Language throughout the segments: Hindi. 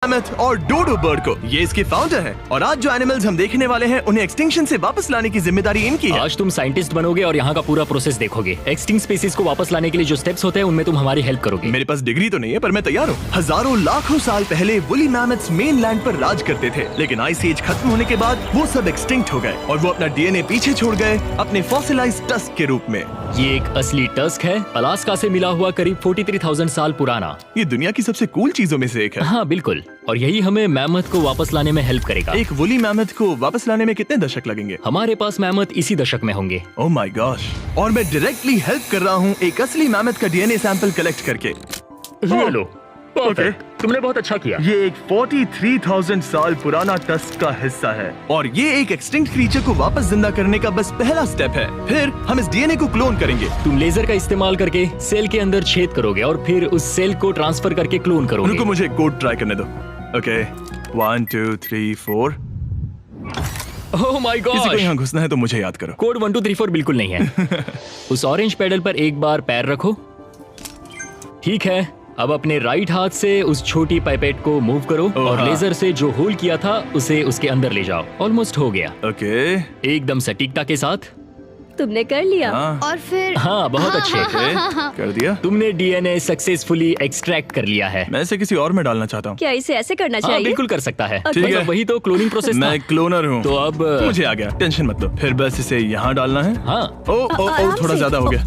मैमथ और डोडो बर्ड को। ये इसके फाउंडर हैं और आज जो एनिमल्स हम देखने वाले हैं उन्हें एक्सटिंक्शन से वापस लाने की जिम्मेदारी इनकी है। आज तुम साइंटिस्ट बनोगे और यहाँ का पूरा प्रोसेस देखोगे। एक्सटिंक्ट स्पीसीज को वापस लाने के लिए जो स्टेप्स होते हैं उनमें तुम हमारी हेल्प करोगे। मेरे पास डिग्री तो नहीं है पर मैं तैयार हूँ। हजारों लाखों साल पहले वुली मैमथ्स मेनलैंड पर राज करते थे, लेकिन आइस एज खत्म होने के बाद वो सब एक्सटिंक्ट हो गए और वो अपना डीएनए पीछे छोड़ गए अपने फॉसिलाइज्ड टस्क के रूप में। ये एक असली टस्क है, अलास्का से मिला हुआ, करीब 43,000 साल पुराना। ये दुनिया की सबसे कूल चीजों में से एक है। हाँ बिल्कुल, और यही हमें मैमथ को वापस लाने में हेल्प करेगा। एक वुली मैमथ को वापस लाने में कितने दशक लगेंगे? हमारे पास मैमथ इसी दशक में होंगे। Oh my gosh. और मैं डायरेक्टली हेल्प कर रहा हूँ एक असली मैमथ का डीएनए सैंपल कलेक्ट करके। ये लो। ओके, तुमने बहुत अच्छा किया। ये एक 43,000 साल पुराना टस्क का हिस्सा है और ये एक एक्सटिंक्ट क्रीचर को वापस जिंदा करने का बस पहला स्टेप है। फिर हम इस डीएनए को क्लोन करेंगे। तुम लेजर का इस्तेमाल करके सेल के अंदर छेद करोगे और फिर उस सेल को ट्रांसफर करके क्लोन करोगे। रुको, मुझे कोड ट्राई करने दो। ओके, 1 2 3 4। ओह माय गॉड, किसी को यहाँ घुसना है तो मुझे याद करो। कोड 1 2 3 4 बिल्कुल नहीं है। उस ऑरेंज पेडल पर एक बार पैर रखो। ठीक है, अब अपने राइट हाथ से उस छोटी पाइपेट को मूव करो और हाँ। लेजर से जो होल किया था उसे उसके अंदर ले जाओ। ऑलमोस्ट हो गया। ओके, एकदम सटीकता के साथ। तुमने कर लिया। हाँ। और फिर हाँ, बहुत अच्छे। कर दिया। तुमने डीएनए सक्सेसफुली एक्सट्रैक्ट कर लिया है। मैं इसे किसी और में डालना चाहता हूँ। क्या इसे ऐसे करना हाँ चाहिए? बिल्कुल कर सकता है। ठीक है। मतलब वही तो क्लोनिंग प्रोसेस था। मैं क्लोनर हूँ तो अब मुझे आ गया, टेंशन मत लो। फिर बस इसे यहाँ डालना है। हाँ, ओ ओ ओ, आराम थोड़ा से। ज्यादा हो गया।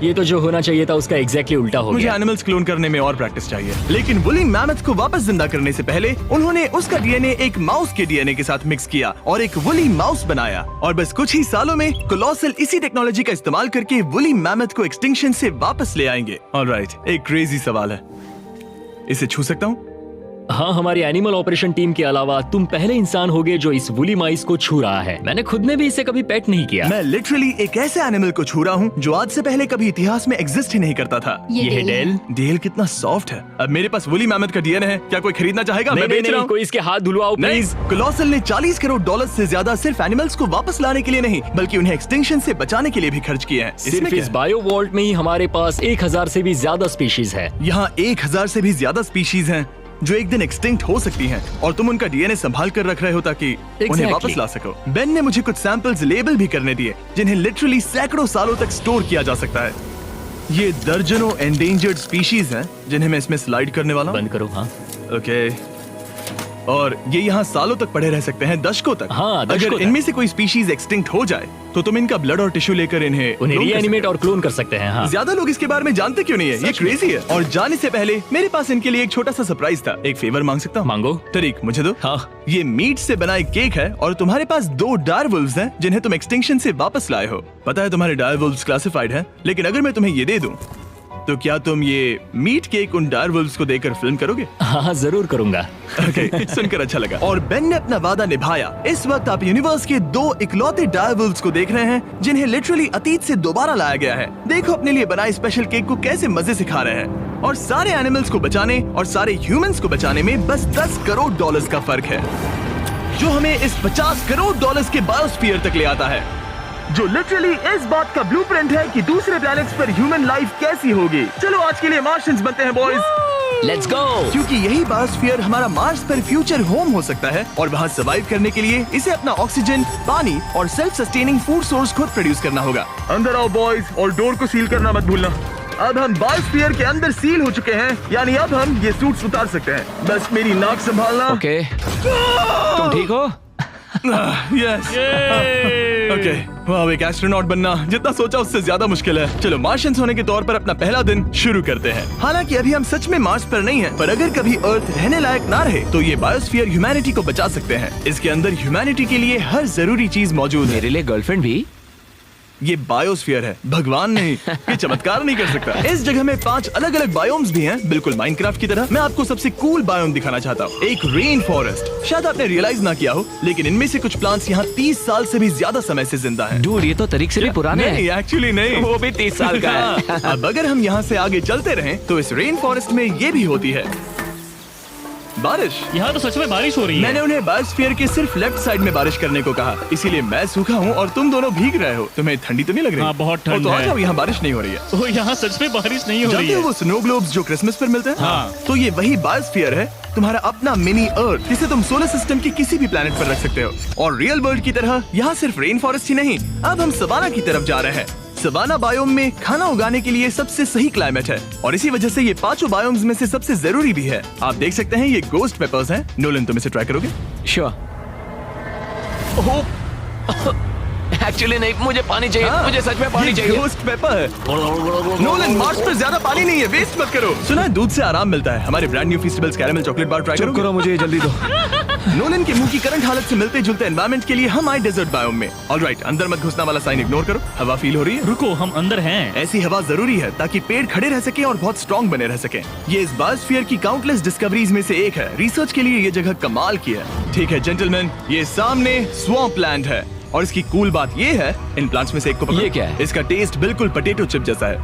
ये तो जो होना चाहिए था उसका एग्जैक्टली उल्टा हो मुझे गया। एनिमल्स क्लोन करने में और प्रैक्टिस चाहिए। लेकिन वुली मैमथ को वापस जिंदा करने से पहले उन्होंने उसका डीएनए एक माउस के डीएनए के साथ मिक्स किया और एक वुली माउस बनाया। और बस कुछ ही सालों में कोलोसल इसी टेक्नोलॉजी का इस्तेमाल करके वुली मैमथ को एक्सटिंक्शन से वापस ले आएंगे। ऑलराइट, एक क्रेजी सवाल है, इसे छू सकता हूँ? हाँ, हमारी एनिमल ऑपरेशन टीम के अलावा तुम पहले इंसान होगे जो इस वुली माइस को छू रहा है। मैंने खुद ने भी इसे कभी पेट नहीं किया। मैं लिटरली एक ऐसे एनिमल को छू रहा हूँ जो आज से पहले कभी इतिहास में एग्जिस्ट ही नहीं करता था। ये है डेल। डेल कितना सॉफ्ट है। अब मेरे पास वुली मैमथ का डीएनए है, क्या कोई खरीदना चाहेगा? मैं बेच रहा हूँ। कोई इसके हाथ धुलवाओ प्लीज। कोलोसल ने $40 करोड़ से ज्यादा सिर्फ एनिमल्स को वापस लाने के लिए नहीं बल्कि उन्हें एक्सटिंक्शन से बचाने के लिए भी खर्च किए हैं। इसमें सिर्फ क्या इस है? बायो वॉल्ट में ही हमारे पास 1000 से भी ज्यादा स्पीशीज है। यहाँ 1000 से भी ज्यादा स्पीशीज हैं जो एक दिन एक्सटिंक्ट हो सकती हैं और तुम उनका डीएनए संभाल कर रख रहे हो ताकि उन्हें वापस ला सको। बेन ने मुझे कुछ सैंपल्स लेबल भी करने दिए जिन्हें लिटरली सैकड़ों सालों तक स्टोर किया जा सकता है। ये दर्जनों एंडेंजर्ड स्पीशीज हैं जिन्हें मैं इसमें स्लाइड करने वाला हूँ। बंद करो। हाँ, ओके, और ये यहाँ सालों तक पड़े रह सकते हैं, दशकों तक। हाँ, दशकों अगर तक। इनमें से कोई स्पीशीज एक्सटिंक्ट हो जाए तो तुम इनका ब्लड और टिश्यू लेकर उन्हें क्लोन कर सकते रीएनिमेट और क्लोन कर सकते हैं। हाँ, हो। ज्यादा लोग इसके बारे में जानते क्यों नहीं है? ये क्रेजी है। और जाने से पहले मेरे पास इनके लिए एक छोटा सा सरप्राइज था। एक फेवर मांग सकता हूँ? मांगो। तरीक मुझे दो। हाँ, ये मीट से बना एक केक है और तुम्हारे पास 2 डायरवुल्व्स हैं जिन्हें तुम एक्सटिंक्शन से वापस लाए हो। पता है तुम्हारे डायरवुल्व्स क्लासिफाइड हैं, लेकिन अगर मैं तुम्हें ये दे दूं तो क्या तुम ये मीट केक उन डायरवुल्व्स को देकर फिल्म करोगे? हाँ जरूर करूंगा। ओके, सुनकर अच्छा लगा। और बेन ने अपना वादा निभाया। इस वक्त आप यूनिवर्स के 2 इकलौते डायरवुल्व्स को देख रहे हैं जिन्हें लिटरली अतीत से दोबारा लाया गया है। देखो अपने लिए बनाए स्पेशल केक को कैसे मजे से खा रहे हैं। और सारे एनिमल्स को बचाने और सारे ह्यूमंस को बचाने में बस $10 करोड़ का फर्क है, जो हमें इस $50 करोड़ के बायोस्फीयर तक ले आता है, जो लिटरली इस बात का ब्लूप्रिंट है कि दूसरे प्लैनेट्स पर ह्यूमन लाइफ कैसी होगी। चलो आज के लिए मार्शियंस बनते हैं बॉयज। Let's go. क्योंकि यही बायोस्फीयर हमारा मार्स पर फ्यूचर होम हो सकता है और वहाँ सर्वाइव करने के लिए इसे अपना ऑक्सीजन, पानी और सेल्फ सस्टेनिंग फूड सोर्स खुद प्रोड्यूस करना होगा। अंदर आओ बॉयज और डोर को सील करना मत भूलना। अब हम बायोस्फीयर के अंदर सील हो चुके हैं, यानी अब हम ये सूट्स उतार सकते हैं। बस मेरी नाक संभालना। ओके, तुम ठीक हो? यस। ओके, वाह, एक एस्ट्रोनॉट बनना जितना सोचा उससे ज्यादा मुश्किल है। चलो मार्शियंस होने के तौर पर अपना पहला दिन शुरू करते हैं। हालांकि अभी हम सच में मार्स पर नहीं हैं, पर अगर कभी अर्थ रहने लायक ना रहे तो ये बायोस्फीयर ह्यूमैनिटी को बचा सकते हैं। इसके अंदर ह्यूमैनिटी के लिए हर जरूरी चीज मौजूद है। मेरे लिए गर्लफ्रेंड भी? ये बायोस्फीयर है, भगवान नहीं, ये चमत्कार नहीं कर सकता। इस जगह में 5 अलग अलग बायोम्स भी हैं, बिल्कुल माइनक्राफ्ट की तरह। मैं आपको सबसे कूल बायोम दिखाना चाहता हूँ, एक रेन फॉरेस्ट। शायद आपने रियलाइज ना किया हो, लेकिन इनमें से कुछ प्लांट्स यहाँ 30 साल से भी ज्यादा समय से जिंदा हैं। डूड, ये तो तरीक से भी पुराने नहीं, हैं। एक्चुअली नहीं, वो भी 30 साल का है। अब अगर हम यहाँ से आगे चलते रहें तो इस रेन फॉरेस्ट में ये भी होती है। बारिश। यहाँ तो सच में बारिश हो रही है। मैंने उन्हें बायोस्फीयर के सिर्फ लेफ्ट साइड में बारिश करने को कहा, इसीलिए मैं सूखा हूँ और तुम दोनों भीग रहे हो। तुम्हें ठंडी तो नहीं लग रही? हाँ, बहुत ठंड तो आ है। जाओ, यहाँ बारिश नहीं हो रही है। ओह, यहाँ सच में बारिश नहीं हो रही जानते हो है। वो स्नो ग्लोब्स जो क्रिसमस पर मिलते हैं? हाँ। तो ये वही बायोस्फीयर है, तुम्हारा अपना मिनी अर्थ, जिसे तुम सोलर सिस्टम के किसी भी प्लेनेट पर रख सकते हो। और रियल वर्ल्ड की तरह यहाँ सिर्फ रेन फॉरेस्ट ही नहीं, अब हम सवाना की तरफ जा रहे हैं। सवाना बायोम में खाना उगाने के लिए सबसे सही क्लाइमेट है और इसी वजह से ये पांचों बायोम्स में से सबसे जरूरी भी है। आप देख सकते हैं ये गोस्ट पेपर्स हैं। नोलन, तुम इसे ट्राई करोगे? श्योर। एक्चुअली नहीं, मुझे पानी चाहिए। हाँ, मुझे सच में पानी ये चाहिए। गोस्ट पेपर है। नोलन, मार्स पर ज्यादा पानी नहीं है, वेस्ट मत करो। सुना है दूध से आराम मिलता है। हमारे brand new festivals caramel chocolate bar try चुप करो, मुझे जल्दी दो। नोलन के मुंह की करंट हालत से मिलते जुलते एनवायरनमेंट के लिए हम आए डेजर्ट बायोम में। ऑलराइट, अंदर मत घुसना वाला साइन इग्नोर करो। हवा फील हो रही है? रुको, हम अंदर हैं। ऐसी हवा जरूरी है ताकि पेड़ खड़े रह सके और बहुत स्ट्रॉन्ग बने रह सके। ये इस बायोस्फीयर की काउंटलेस डिस्कवरीज में से एक है। रिसर्च के लिए ये जगह कमाल की है। ठीक है जेंटलमैन, ये सामने स्वैम्प लैंड है और इसकी कूल बात ये है, इन प्लांट्स में से एक को पकड़ो। ये क्या है? इसका टेस्ट बिल्कुल पोटैटो चिप जैसा है।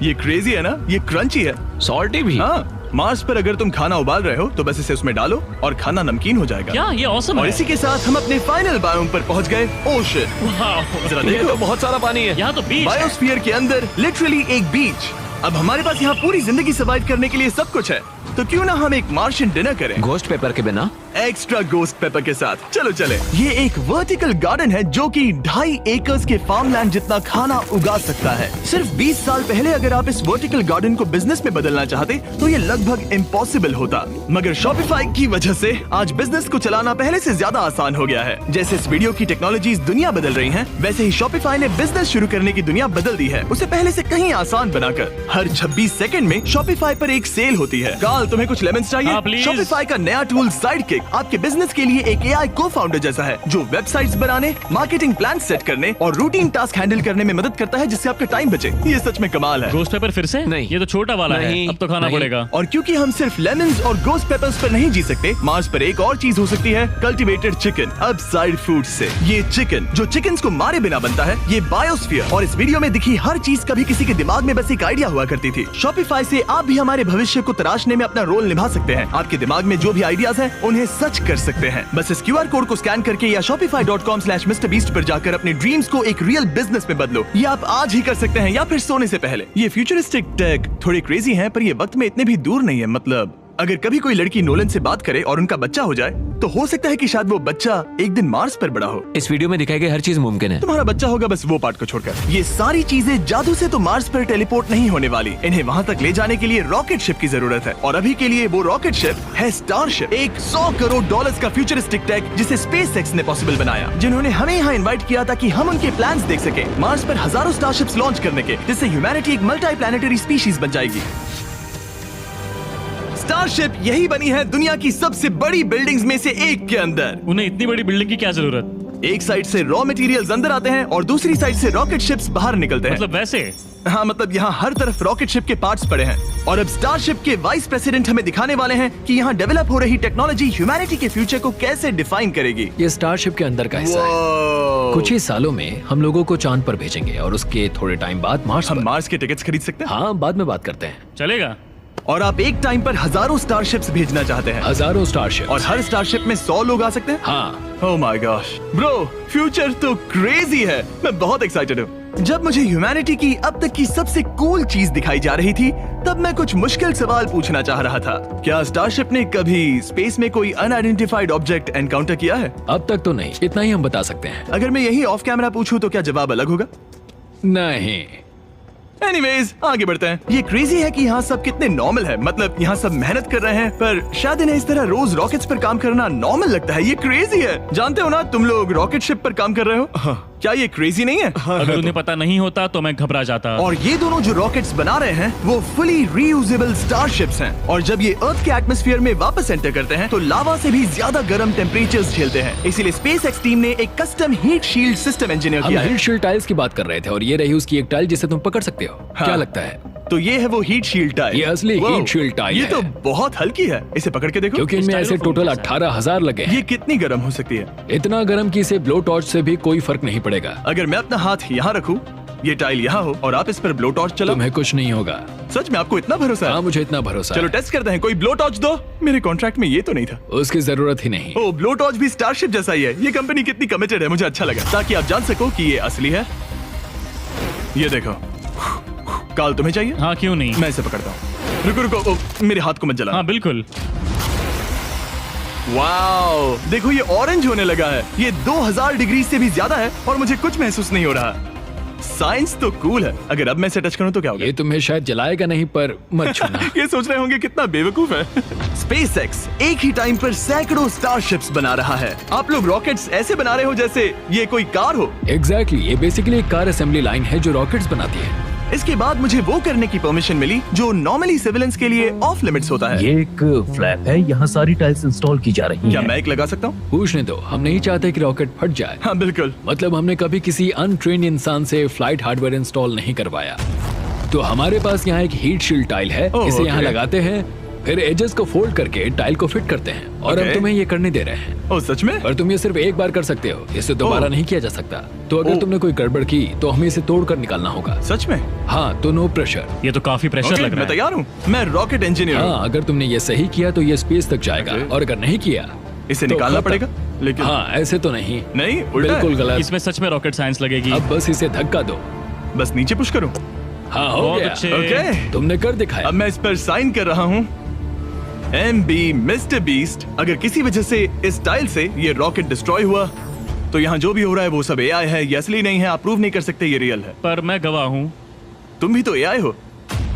ये क्रेजी है ना? ये क्रंची है। सॉल्टी भी। हाँ, मार्स पर अगर तुम खाना उबाल रहे हो तो बस इसे उसमें डालो और खाना नमकीन हो जाएगा। क्या ये ऑसम और है? इसी के साथ हम अपने फाइनल बायोम पर पहुंच गए, ओशन। वाह, जरा ये देखो, तो बहुत सारा पानी है। यहाँ तो बीच है। बायोस्फीयर के अंदर लिटरली एक बीच। अब हमारे पास यहाँ पूरी जिंदगी सर्वाइव करने के लिए सब कुछ है, तो क्यों ना हम एक मार्शियन डिनर करें घोस्ट पेपर के बिना। एक्स्ट्रा गोस्ट पेपर के साथ। चलो चले। ये एक वर्टिकल गार्डन है जो कि 2.5 एकर्स के फार्मलैंड जितना खाना उगा सकता है। सिर्फ 20 साल पहले अगर आप इस वर्टिकल गार्डन को बिजनेस में बदलना चाहते तो ये लगभग इम्पॉसिबल होता, मगर शॉपिफाई की वजह से आज बिजनेस को चलाना पहले से ज्यादा आसान हो गया है। जैसे इस वीडियो की टेक्नोलॉजीज दुनिया बदल रही हैं, वैसे ही शॉपिफाई ने बिजनेस शुरू करने की दुनिया बदल दी है, उसे पहले से कहीं आसान बनाकर। हर 26 सेकंड में शॉपिफाई पर एक सेल होती है। काल, तुम्हें कुछ लेमन्स हाँ, चाहिए? प्लीज। शॉपिफाई का नया टूल साइडकिक आपके बिजनेस के लिए एक एआई को-फाउंडर जैसा है जो वेबसाइट्स बनाने, मार्केटिंग प्लान सेट करने और रूटीन टास्क हैंडल करने में मदद करता है, जिससे आपका टाइम बचे। ये सच में कमाल है। गोस्ट पेपर फिर से? नहीं। ये तो छोटा वाला है, नहीं, अब तो खाना नहीं। पड़ेगा। और क्योंकि हम सिर्फ लेमन्स और गोस्ट पेपर्स पर नहीं जी सकते, मार्स पर एक और चीज हो सकती है, कल्टीवेटेड चिकन, अब साइड फूड से। ये चिकन जो चिकन्स को मारे बिना बनता है, ये बायोस्फीयर और इस वीडियो में दिखी हर चीज कभी किसी के दिमाग में बस एक आइडिया हुआ करती थी। शॉपिफाई से आप भी हमारे भविष्य को तराशने में अपना रोल निभा सकते हैं। आपके दिमाग में जो भी आइडियाज हैं, उन्हें सच कर सकते हैं। बस इस क्यूआर कोड को स्कैन करके या shopify.com/MrBeast पर जाकर अपने ड्रीम्स को एक रियल बिजनेस में बदलो। ये आप आज ही कर सकते हैं या फिर सोने से पहले। ये फ्यूचरिस्टिक टेक थोड़े क्रेजी हैं, पर ये वक्त में इतने भी दूर नहीं है। मतलब अगर कभी कोई लड़की नोलन से बात करे और उनका बच्चा हो जाए, तो हो सकता है कि शायद वो बच्चा एक दिन मार्स पर बड़ा हो। इस वीडियो में दिखाई गई हर चीज मुमकिन है। तुम्हारा बच्चा होगा, बस वो पार्ट को छोड़कर। ये सारी चीजें जादू से तो मार्स पर टेलीपोर्ट नहीं होने वाली। इन्हें वहाँ तक ले जाने के लिए रॉकेट शिप की जरूरत है और अभी के लिए वो रॉकेट शिप है स्टारशिप, एक $100 करोड़ का फ्यूचरिस्टिक टेक जिसे स्पेसएक्स ने पॉसिबल बनाया, जिन्होंने हमें यहाँ इन्वाइट किया ताकि हम उनके प्लान्स देख सके मार्स पर हजारों स्टारशिप्स लॉन्च करने के, जिससे ह्यूमैनिटी एक मल्टी प्लैनेटरी स्पीशीज बन जाएगी। स्टारशिप यही बनी है दुनिया की सबसे बड़ी बिल्डिंग्स में से एक के अंदर। उन्हें इतनी बड़ी बिल्डिंग की क्या जरूरत? एक साइड से रॉ मटेरियल्स अंदर आते हैं और दूसरी साइड से रॉकेट शिप्स बाहर निकलते हैं। मतलब वैसे? हाँ, मतलब यहाँ हर तरफ रॉकेट शिप के पार्ट्स पड़े हैं। और अब स्टारशिप के वाइस प्रेसिडेंट हमें दिखाने वाले हैं कि यहाँ डेवलप हो रही टेक्नोलॉजी ह्यूमैनिटी के फ्यूचर को कैसे डिफाइन करेगी। ये स्टारशिप के अंदर का हिस्सा है। Wow! कुछ ही सालों में हम लोगों को चांद पर भेजेंगे और उसके थोड़े टाइम बाद मार्स हम पर। मार्स के टिकट्स खरीद सकते हैं। हाँ, बाद में बात करते हैं। चलेगा। और आप एक टाइम पर हजारों स्टारशिप्स भेजना चाहते हैं हजारों स्टारशिप और हर स्टारशिप में 100 लोग आ सकते हैं। हाँ, oh my gosh bro, future तो क्रेजी है। मैं बहुत एक्साइटेड हूँ। जब मुझे ह्यूमैनिटी की अब तक की सबसे कूल चीज दिखाई जा रही थी, तब मैं कुछ मुश्किल सवाल पूछना चाह रहा था। क्या स्टारशिप ने कभी स्पेस में कोई अनआइडेंटिफाइड ऑब्जेक्ट एनकाउंटर किया है? अब तक तो नहीं, इतना ही हम बता सकते हैं। अगर मैं यही ऑफ कैमरा पूछूं तो क्या जवाब अलग होगा? नहीं। एनीवेज, आगे बढ़ते हैं। ये क्रेजी है कि यहाँ सब कितने नॉर्मल है। मतलब यहाँ सब मेहनत कर रहे हैं, पर शायद इन्हें इस तरह रोज रॉकेट्स पर काम करना नॉर्मल लगता है। ये क्रेजी है। जानते हो ना, तुम लोग रॉकेट शिप पर काम कर रहे हो। क्या ये क्रेजी नहीं है? अगर उन्हें पता नहीं होता तो मैं घबरा जाता। और ये दोनों जो रॉकेट्स बना रहे हैं वो फुली रीयूजेबल स्टारशिप्स हैं। और जब ये अर्थ के एटमॉस्फेयर में वापस एंटर करते हैं तो लावा से भी ज्यादा गर्म टेम्परेचर्स झेलते हैं। इसीलिए स्पेसएक्स टीम ने एक custom heat shield system engineer हम किया है। हीट शील्ड टाइल्स की बात कर रहे थे और ये रही उसकी एक टाइल जिसे तुम पकड़ सकते हो। हाँ। क्या लगता है? तो ये है वो हीट शील्ड टाइल। ये असली Wow, हीट शील्ड टाइल ये है। तो बहुत हल्की है। इसे पकड़ के देखो। क्योंकि इनमें ऐसे टोटल 18,000 लगे हैं। ये कितनी गर्म हो सकती है? इतना गर्म कि इसे ब्लो टॉर्च से भी कोई फर्क नहीं पड़ेगा। अगर मैं अपना हाथ यहाँ रखूं ये टाइल यहाँ हो और आप इस पर ब्लो टॉर्च चलाओ। तुम्हें कुछ नहीं होगा। सच में आपको इतना भरोसा हाँ, है? मुझे इतना भरोसा चलो है। टेस्ट करते हैं। कोई ब्लो टॉर्च दो। मेरे कॉन्ट्रैक्ट में ये तो नहीं था। उसकी जरूरत ही नहीं। ओ, ब्लो टॉर्च भी स्टारशिप जैसा ही है। ये कंपनी कितनी कमिटेड है, मुझे अच्छा लगा, ताकि आप जान सको कि ये असली है। ये देखो, काल तुम्हें चाहिए? हाँ क्यों नहीं। मैं इसे पकड़ता हूँ। रुको रुको, ओ, मेरे हाथ को मत जला। हाँ बिल्कुल। वाओ, देखो ये ऑरेंज होने लगा है। ये 2000 डिग्री से भी ज्यादा है और मुझे कुछ महसूस नहीं हो रहा। साइंस तो कूल है। अगर अब मैं इसे टच करूं तो क्या होगा? ये तुम्हें शायद जलाएगा नहीं, पर मत छूना। ये सोच रहे होंगे कितना बेवकूफ है। SpaceX एक ही टाइम पर सैकड़ों स्टारशिप्स बना रहा है। आप लोग रॉकेट्स ऐसे बना रहे हो जैसे ये कोई कार हो। एग्जैक्टली, ये बेसिकली एक कार असेंबली लाइन है जो रॉकेट्स बनाती है। इसके बाद मुझे वो करने की परमिशन मिली जो नॉर्मली सिविलियंस के लिए ऑफ लिमिट्स होता है। ये एक फ्लैप है, यहाँ सारी टाइल्स इंस्टॉल की जा रही क्या हैं। मैं एक लगा सकता हूँ? पूछने दो, हम नहीं चाहते कि रॉकेट फट जाए। हाँ बिल्कुल। मतलब हमने कभी किसी अनट्रेन इंसान से फ्लाइट हार्डवेयर इंस्टॉल नहीं करवाया। तो हमारे पास यहाँ एक हीट शील्ड टाइल है। ओह, इसे यहाँ ओके। लगाते हैं, फिर एजेस को फोल्ड करके टाइल को फिट करते हैं और ओके। अब तुम्हें ये करने दे रहे हैं। ओ सच में? पर तुम ये सिर्फ एक बार कर सकते हो, इसे दोबारा ओह। नहीं किया जा सकता। तो अगर ओह। तुमने कोई गड़बड़ की तो हमें इसे तोड़ कर निकालना होगा। सच में? हाँ, तो नो प्रेशर। ये तो काफी प्रेशर ओके, लग रहा मैं है। तैयार हूँ। मैं रॉकेट इंजीनियर हूँ। हाँ, अगर तुमने ये सही किया तो ये स्पेस तक जाएगा ओके। और अगर नहीं किया इसे तो निकालना खत्म। पड़ेगा? लेकिन हाँ, ऐसे तो नहीं। नहीं, उल्टा है। बिल्कुल गलत। इसमें सच में रॉकेट साइंस लगेगी। अब बस इसे धक्का दो। बस नीचे पुश करूँ? हाँ, हो बहुत गया। अच्छे। ओके, तुमने कर दिखाया। अब मैं इस पर साइन कर रहा हूँ। MB mister beast. अगर किसी वजह से इस टाइल से ये रॉकेट डिस्ट्रॉय हुआ तो यहाँ जो भी हो रहा है वो सब AI है, ये असली नहीं है। आप प्रूव नहीं कर सकते ये रियल है। पर मैं गवाह हूँ। तुम भी तो AI हो।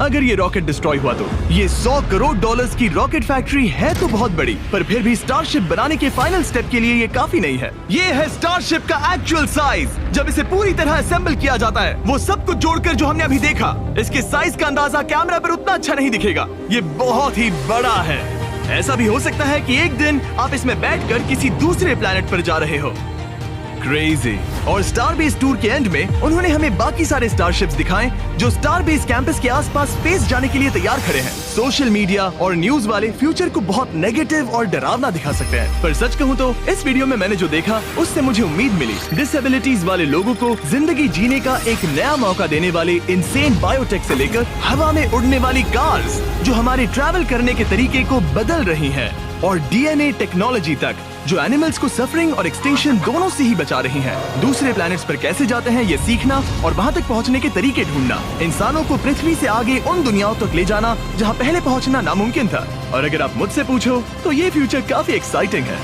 अगर ये रॉकेट डिस्ट्रॉय हुआ तो ये $100 करोड़ की रॉकेट फैक्ट्री है तो बहुत बड़ी, पर फिर भी स्टारशिप बनाने के फाइनल स्टेप के लिए ये काफी नहीं है। ये है स्टारशिप का एक्चुअल साइज। जब इसे पूरी तरह असेंबल किया जाता है, वो सब कुछ जोड़कर जो हमने अभी देखा, इसके साइज का अंदाजा कैमरा पर उतना अच्छा नहीं दिखेगा। ये बहुत ही बड़ा है। ऐसा भी हो सकता है कि एक दिन आप इसमें बैठकर किसी दूसरे प्लेनेट पर जा रहे हो। क्रेजी। और स्टारबेस टूर के एंड में उन्होंने हमें बाकी सारे स्टारशिप्स दिखाए जो स्टारबेस कैंपस के आसपास स्पेस जाने के लिए तैयार खड़े हैं। सोशल मीडिया और न्यूज वाले फ्यूचर को बहुत नेगेटिव और डरावना दिखा सकते हैं, पर सच कहूँ तो इस वीडियो में मैंने जो देखा उससे मुझे उम्मीद मिली। डिसेबिलिटीज वाले लोगों को जिंदगी जीने का एक नया मौका देने वाले इंसेन बायोटेक से लेकर हवा में उड़ने वाली कार्स जो हमारे ट्रैवल करने के तरीके को बदल रही है, और DNA टेक्नोलॉजी तक जो एनिमल्स को सफरिंग और एक्सटिंक्शन दोनों से ही बचा रही हैं। दूसरे प्लैनेट्स पर कैसे जाते हैं ये सीखना और वहां तक पहुंचने के तरीके ढूंढना, इंसानों को पृथ्वी से आगे उन दुनियाओं तक ले जाना जहां पहले पहुंचना नामुमकिन था। और अगर आप मुझसे पूछो तो ये फ्यूचर काफी एक्साइटिंग है।